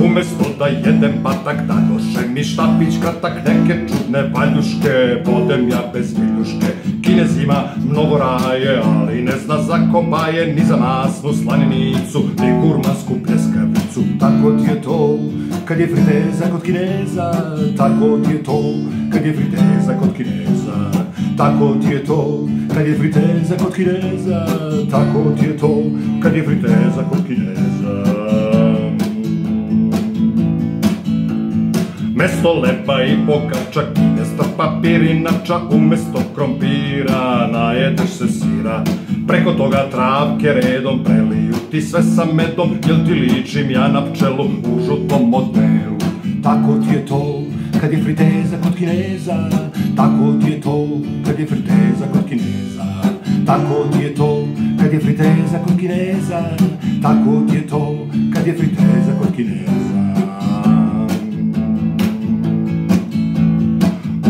Umesto da jedem patak, dadoše mi štapić kratak, neke čudne valjuške, bodem ja bez viljuške. Kinez ima mnogo raje, ali ne zna za kobaje, ni za masnu slaninicu, ni gurmansku pljeskavicu. Tako ti je to, kad je friteza kod Kineza, tako ti je to, kad je friteza kod Kineza. Tako ti je to, kad je friteza kod Kineza, tako ti je to, kad je friteza kod Kineza. Mesto leba i bogača, Kinez trpa pirinača, umesto krompira najedeš se sira. Preko toga travke redom preliju ti sve sa medom, jel ti ličim ja na pčelu u žutom modelu. Tako ti je to, kad je friteza kod Kineza, tako ti je to, kad je friteza kod Kineza. Tako ti je to, kad je friteza kod Kineza, tako ti je to, kad je friteza kod Kineza.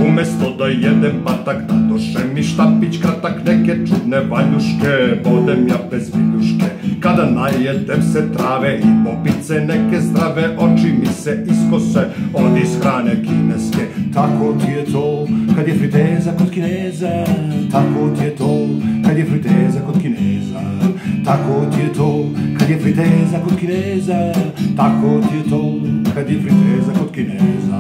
Umesto da jedem patak, dadoše mi štapić kratak, neke čudne valjuške, bodem ja bez viljuške. Kada najedem se trave i bobice neke zdrave, oči mi se iskose od ishrane kineske. Tako ti je to, kad je friteza kod Kineza, tako ti je to, kad je friteza kod Kineza. Tako ti je to, kad je friteza kod Kineza, tako ti je to, kad je friteza kod Kineza.